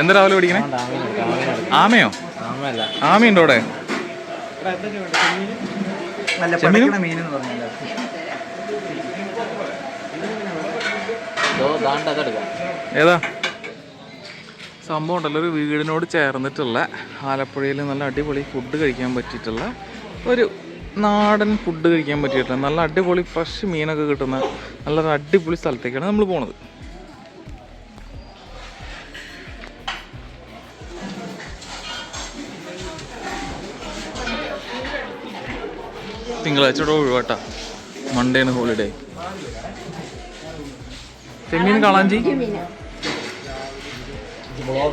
എന്താ രാവിലെ പഠിക്കണേ? ആമയോ? ആമയുണ്ടോ അവിടെ? ഏതാ സംഭവം ഉണ്ടല്ലോ, ഒരു വീടിനോട് ചേർന്നിട്ടുള്ള ആലപ്പുഴയിൽ നല്ല അടിപൊളി ഫുഡ് കഴിക്കാൻ പറ്റിയിട്ടുള്ള ഒരു നാടൻ ഫുഡ് കഴിക്കാൻ പറ്റിയിട്ടുള്ള നല്ല അടിപൊളി ഫ്രഷ് മീനൊക്കെ കിട്ടുന്ന നല്ലൊരു അടിപൊളി സ്ഥലത്തേക്കാണ് നമ്മൾ പോണത്. തിങ്കളാഴ്ചയുടെ ഒഴിവാട്ടാ, മൺഡേണ് ഹോളിഡേ. ചെമ്മീൻ കാളാഞ്ചി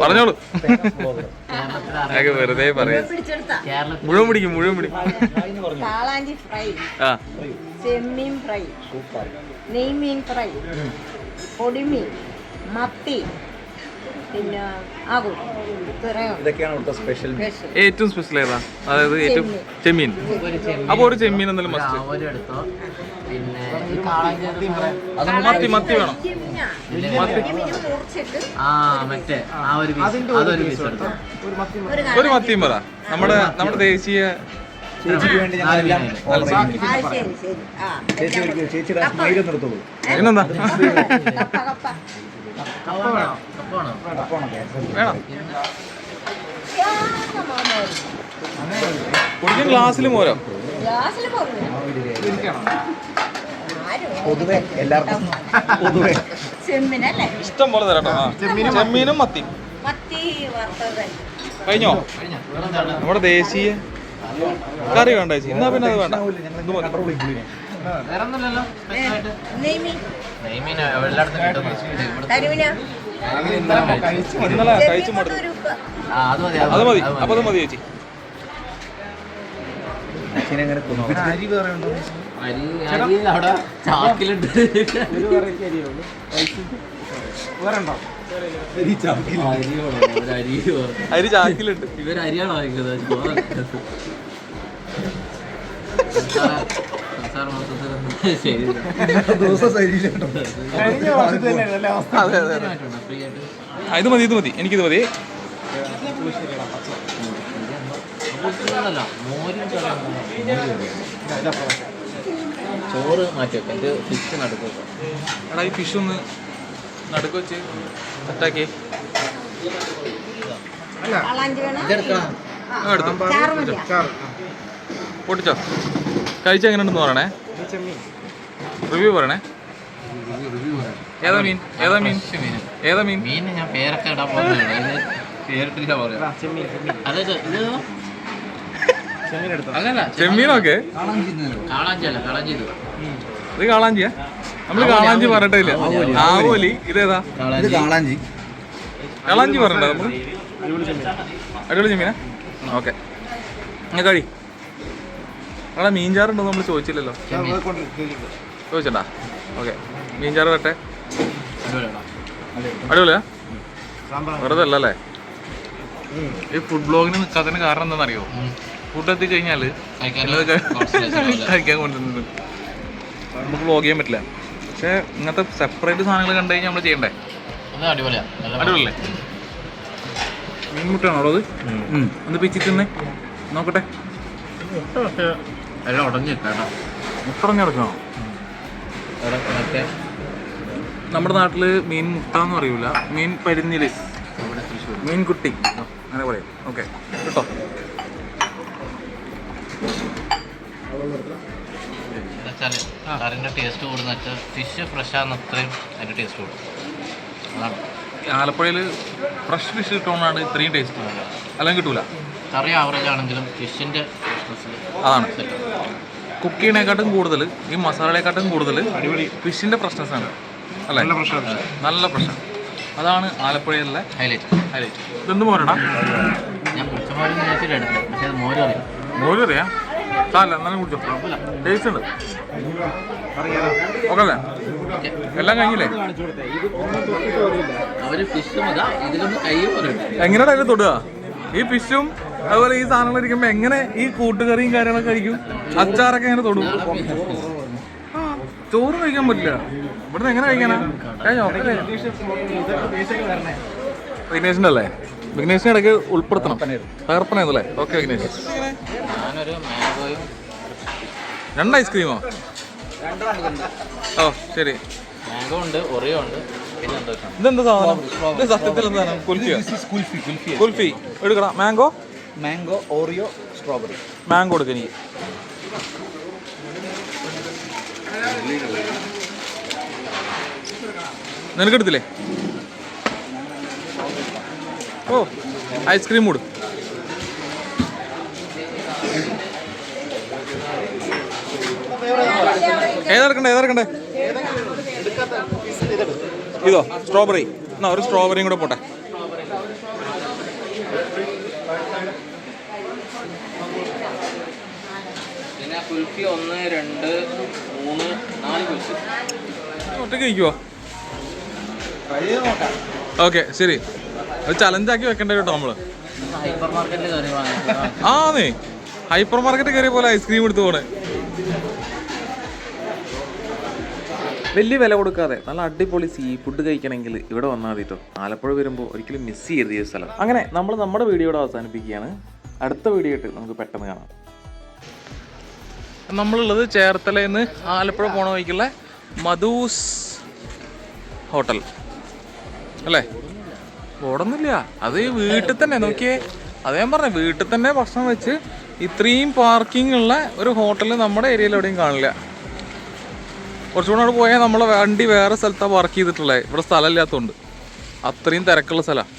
പറഞ്ഞോളൂ. വെറുതെ പറയാം, മുഴുവൻ പിടിക്കും. കാളാഞ്ചി ഫ്രൈ, ചെമ്മീൻ ഫ്രൈ, നെയ്മീൻ ഫ്രൈ, പൊടിമീൻ, മത്തി, പിന്നെ ഏറ്റവും സ്പെഷ്യൽ ഏതാ? അതായത് ഏറ്റവും ചെമ്മീൻ. അപ്പൊ ഒരു ചെമ്മീൻ എന്തായാലും മസ്റ്റ്. മത്തി വേണം. ഒരു മത്തിയും പറ. നമ്മുടെ ദേശീയ പിന്നെന്താ വേണം. കുടിക്കാൻ ഗ്ലാസ്സിൽ മോരോ? ഇഷ്ടം പോലെ തരാട്ടോ. ചെമ്മീനും മത്തി കഴിഞ്ഞോ? നമ്മുടെ ദേശീയ കറി വേണ്ട ചേച്ചി? എന്നാ പിന്നെ അത് വേണ്ട. ഇന്നലെ കഴിച്ചു മടുത്തു. അത് മതി. അപ്പൊ അത് മതി ചേച്ചി. അരി ചാക്കിലുണ്ട്. ഇവര് അരിയാണോ വാങ്ങിക്കുന്നത്? ഇത് മതി, ഇത് മതി, എനിക്കിത് മതി. ചോറ് മാറ്റി വെക്കാം. ഇത് ഫിഷ് നടുക്ക് വെക്കാം. എടാ ഈ ഫിഷ് ഒന്ന് നടുക്ക് വെച്ച് സെറ്റാക്കി പൊട്ടിച്ചോ. കഴിച്ച എങ്ങനെയുണ്ടെന്ന് പറയണേ, റിവ്യൂ പറയണേ. ഏതാ മീൻ? മീൻ ഞാൻ പേരൊക്കെ ഇടാൻ പോകുന്നത് പേരിട്ടില്ല പറയാം. ചെമ്മീനൊക്കെ ഇത് കാളാഞ്ചിയാ? നമ്മള് കാളാഞ്ചി പറഞ്ഞിട്ടില്ല. ആവോലി. ഇതേതാ? കാളാഞ്ചി പറഞ്ഞിട്ടോ നമ്മള്? അടിപൊളി ചെമ്മീനാ. ഓക്കെ, ഞാൻ കഴി. അവിടെ മീൻചാറുണ്ടോ നമ്മൾ ചോദിച്ചില്ലല്ലോ. ചോദിച്ചണ്ടാ? ഓക്കെ, മീൻചാറ് വരട്ടെ. അടിപൊളിയാ? വെറുതെ അല്ലല്ലേ? ഈ ഫുഡ് ബ്ലോഗിന് നിൽക്കാത്തതിന് കാരണം എന്താണെന്നറിയോ? ഫുഡ് എത്തി കഴിഞ്ഞാൽ കഴിക്കാൻ കൊണ്ടുവരുന്നത് നമുക്ക് വ്ലോഗ് ചെയ്യാൻ പറ്റില്ല. പക്ഷേ ഇങ്ങനത്തെ സെപ്പറേറ്റ് സാധനങ്ങൾ കണ്ടു കഴിഞ്ഞാൽ നമ്മൾ ചെയ്യണ്ടേ? അടിപൊളിയല്ലേ? മീൻമുട്ടാണോ അത്? ഒന്ന് പിച്ചി തിന്നേ നോക്കട്ടെ. എല്ലാം ഉടഞ്ഞു മുട്ടടഞ്ഞ് കിടക്കണോ? നമ്മുടെ നാട്ടില് മീൻ മുട്ട എന്ന് പറയൂല, മീൻ പരിഞ്ഞില്, മീൻകുട്ടി അങ്ങനെ പറയും. ഓക്കെ കേട്ടോ. കറിൻ്റെ ടേസ്റ്റ് കൂടുന്ന വെച്ചാൽ ഫിഷ് ഫ്രഷാന്ന് അത്രയും അതിൻ്റെ ടേസ്റ്റ് കൂടും. അതാണ് ആലപ്പുഴയിൽ ഫ്രഷ് ഫിഷ് കിട്ടുകൊണ്ടാണ് ഇത്രയും ടേസ്റ്റ്. അല്ലെങ്കിൽ കിട്ടൂല. കറി ആവറേജ് ആണെങ്കിലും ഫിഷിൻ്റെ അതാണ് കുക്ക് ചെയ്യണേക്കാട്ടും കൂടുതൽ, ഈ മസാലയെക്കാട്ടും കൂടുതൽ ഫിഷിൻ്റെ ഫ്രഷ്നെസ്സാണ് അല്ലേ? നല്ല പ്രശ്നം. അതാണ് ആലപ്പുഴയിലെ ഹൈലൈറ്റ്. ഇതെന്ത് മോരടാ? ഞാൻ പക്ഷേ അത് മോര് അറിയാം. സാറല്ല എന്നാലും കുടിച്ചോ, ടേസ്റ്റ് ഉണ്ട്. ഓക്കെ അല്ലേ? എല്ലാം കഴിഞ്ഞില്ലേ? എങ്ങനെയാണ് അതിൽ തൊടുക? ഈ ഫിഷും അതുപോലെ ഈ സാധനങ്ങൾ ഇരിക്കുമ്പോ എങ്ങനെ ഈ കൂട്ടുകറിയും കാര്യങ്ങളൊക്കെ കഴിക്കും? അച്ചാറൊക്കെ എങ്ങനെ തൊടും? ചോറ് കഴിക്കാൻ പറ്റില്ല. ഇവിടുന്ന് എങ്ങനെ കഴിക്കാനാ? കഴിഞ്ഞോ? വിഘ്നേഷിൻ്റെ അല്ലേ? വിഘ്നേഷിനെ ഇടയ്ക്ക് ഉൾപ്പെടുത്തണം. തകർപ്പനായതല്ലേ? ഓക്കെ വിഘ്നേഷ്. ഞാനൊരു മാംഗോയും 2 ഐസ്ക്രീമോ? ഓ ശരി. മാംഗോ ഉണ്ട്, ഒറിയോ ഉണ്ട്, പിന്നെ എന്താ ഇതെന്താ സാധനം? ഇത് സത്യത്തിൽ എന്താണ്? കുൽഫിയോ? കുൽഫി എടുക്കണം. Mango, Oreo, strawberry. മാംഗോ എടുക്കുക എനിക്ക്. നിനക്കെടുത്തില്ലേ? ഓ ഐസ്ക്രീം കൂടും. ഏതെടുക്കണ്ടേ? ഇതോ സ്ട്രോബെറി? എന്നാ ഒരു സ്ട്രോബെറിയും കൂടെ പോട്ടെ. പിന്നെ കുൽഫി 1, 2, 3, 4 കുൽഫി. ഒറ്റയ്ക്ക് കഴിക്കുവോ? ഓക്കെ ശരി. അത് ചലഞ്ചാക്കി വെക്കണ്ടേ കേട്ടോ നമ്മള്. ഹൈപ്പർ മാർക്കറ്റിൽ കയറി വാങ്ങി. ആന്നേ, ഹൈപ്പർ മാർക്കറ്റ് കയറിയ പോലെ ഐസ്ക്രീം എടുത്തു പോണേ. വലിയ വില കൊടുക്കാതെ നല്ല അടിപൊളി സീ ഫുഡ് കഴിക്കണമെങ്കിൽ ഇവിടെ വന്നാൽ മതി കേട്ടോ. ആലപ്പുഴ വരുമ്പോൾ ഒരിക്കലും മിസ് ചെയ്യരുത് ഈ സ്ഥലം. അങ്ങനെ നമ്മൾ നമ്മുടെ വീഡിയോയുടെ അവസാനിപ്പിക്കുകയാണ്. അടുത്ത വീഡിയോ ആയിട്ട് നമുക്ക് പെട്ടെന്ന് കാണാം. നമ്മളുള്ളത് ചേർത്തലയിൽ നിന്ന് ആലപ്പുഴ പോണ വഴിക്കുള്ള മധൂസ് ഹോട്ടൽ അല്ലേ? ഓടുന്നില്ല, അത് വീട്ടിൽ തന്നെ നോക്കിയേ. അതേ ഞാൻ പറഞ്ഞേ, വീട്ടിൽ തന്നെ ഭക്ഷണം വെച്ച് ഇത്രയും പാർക്കിംഗ് ഉള്ള ഒരു ഹോട്ടൽ നമ്മുടെ ഏരിയയിൽ എവിടെയും കാണില്ല. കുറച്ചുകൂടെ അവിടെ പോയാൽ നമ്മളെ വണ്ടി വേറെ സ്ഥലത്താണ് പാർക്ക് ചെയ്തിട്ടുള്ളത്. ഇവിടെ സ്ഥലമില്ലാത്തതുകൊണ്ട്. അത്രയും തിരക്കുള്ള സ്ഥലമാണ്.